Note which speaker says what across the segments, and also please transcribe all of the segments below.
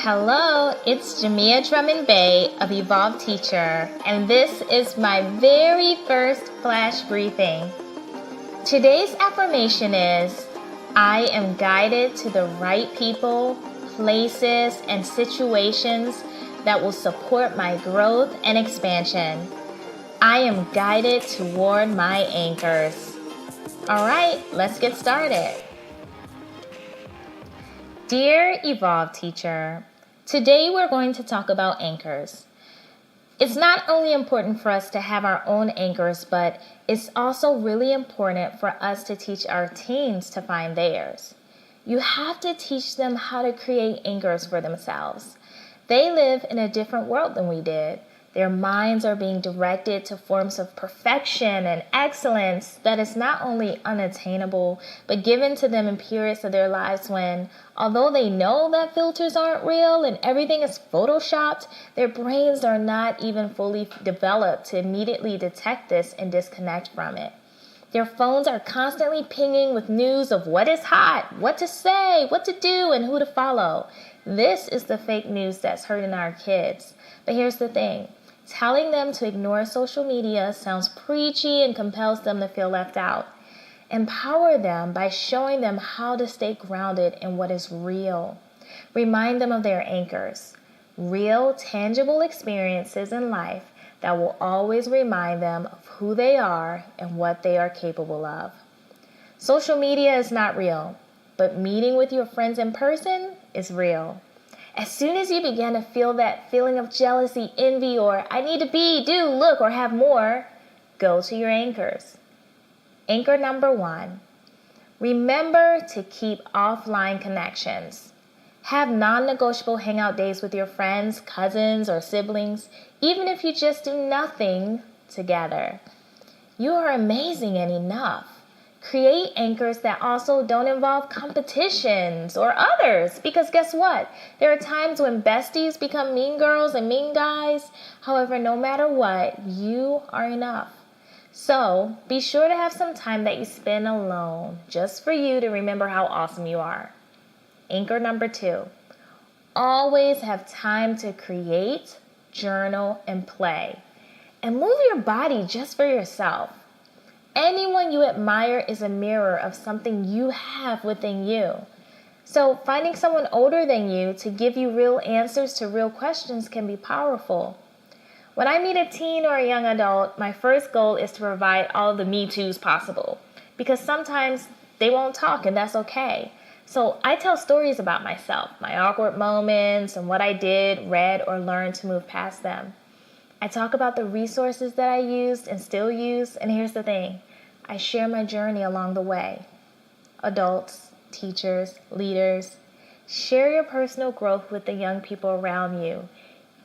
Speaker 1: Hello, it's Gahmya drummond-bey of Evolved Teacher, and this is my very first flash briefing. Today's affirmation is, I am guided to the right people, places, and situations that will support my growth and expansion. I am guided toward my anchors. All right, let's get started. Dear Evolved Teacher, today we're going to talk about anchors. It's not only important for us to have our own anchors, but it's also really important for us to teach our teens to find theirs. You have to teach them how to create anchors for themselves. They live in a different world than we did. Their minds are being directed to forms of perfection and excellence that is not only unattainable, but given to them in periods of their lives when, although they know that filters aren't real and everything is photoshopped, their brains are not even fully developed to immediately detect this and disconnect from it. Their phones are constantly pinging with news of what is hot, what to say, what to do, and who to follow. This is the fake news that's hurting our kids. But here's the thing. Telling them to ignore social media sounds preachy and compels them to feel left out. Empower them by showing them how to stay grounded in what is real. Remind them of their anchors, real, tangible experiences in life that will always remind them of who they are and what they are capable of. Social media is not real, but meeting with your friends in person is real. As soon as you begin to feel that feeling of jealousy, envy, or I need to be, do, look, or have more, go to your anchors. Anchor number 1, remember to keep offline connections. Have non-negotiable hangout days with your friends, cousins, or siblings, even if you just do nothing together. You are amazing and enough. Create anchors that also don't involve competitions or others, because guess what? There are times when besties become mean girls and mean guys. However, no matter what, you are enough. So be sure to have some time that you spend alone just for you to remember how awesome you are. Anchor number 2, always have time to create, journal, and play. And move your body just for yourself. Anyone you admire is a mirror of something you have within you. So finding someone older than you to give you real answers to real questions can be powerful. When I meet a teen or a young adult, my first goal is to provide all the Me Too's possible, because sometimes they won't talk and that's okay. So I tell stories about myself, my awkward moments, and what I did, read, or learned to move past them. I talk about the resources that I used and still use, and here's the thing. I share my journey along the way. Adults, teachers, leaders, share your personal growth with the young people around you.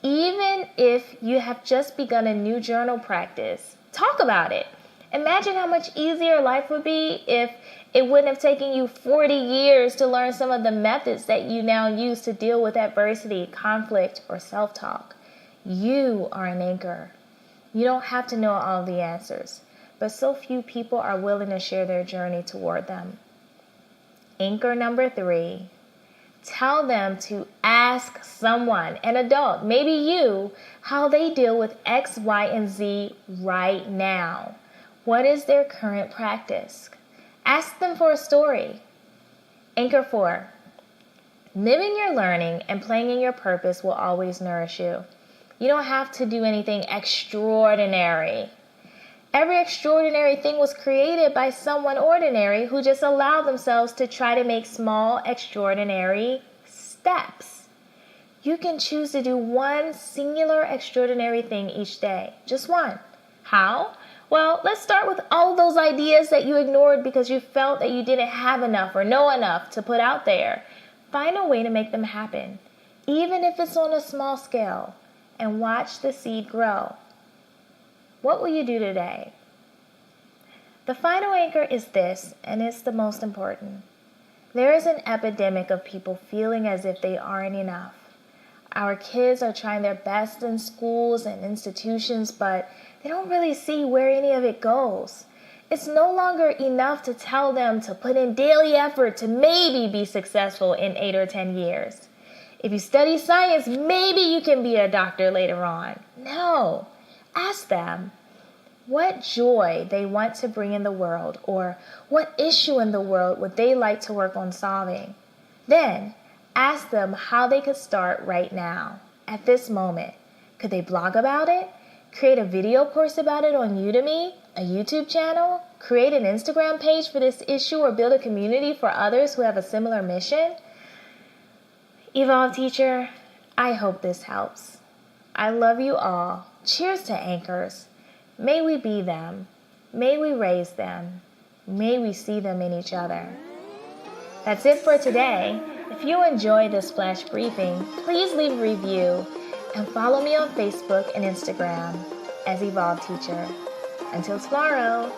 Speaker 1: Even if you have just begun a new journal practice, talk about it. Imagine how much easier life would be if it wouldn't have taken you 40 years to learn some of the methods that you now use to deal with adversity, conflict, or self-talk. You are an anchor. You don't have to know all the answers, but so few people are willing to share their journey toward them. Anchor number 3, tell them to ask someone, an adult, maybe you, how they deal with X, Y, and Z right now. What is their current practice? Ask them for a story. Anchor 4, living your learning and playing in your purpose will always nourish you. You don't have to do anything extraordinary. Every extraordinary thing was created by someone ordinary who just allowed themselves to try to make small, extraordinary steps. You can choose to do one singular extraordinary thing each day. Just one. How? Well, let's start with all those ideas that you ignored because you felt that you didn't have enough or know enough to put out there. Find a way to make them happen, even if it's on a small scale, and watch the seed grow. What will you do today? The final anchor is this, and it's the most important. There is an epidemic of people feeling as if they aren't enough. Our kids are trying their best in schools and institutions, but they don't really see where any of it goes. It's no longer enough to tell them to put in daily effort to maybe be successful in 8 or 10 years. If you study science, maybe you can be a doctor later on. No. Ask them what joy they want to bring in the world, or what issue in the world would they like to work on solving. Then ask them how they could start right now, at this moment. Could they blog about it? Create a video course about it on Udemy, a YouTube channel? Create an Instagram page for this issue, or build a community for others who have a similar mission? Evolve Teacher, I hope this helps. I love you all. Cheers to anchors. May we be them. May we raise them. May we see them in each other. That's it for today. If you enjoyed this flash briefing, please leave a review and follow me on Facebook and Instagram as Evolve Teacher. Until tomorrow.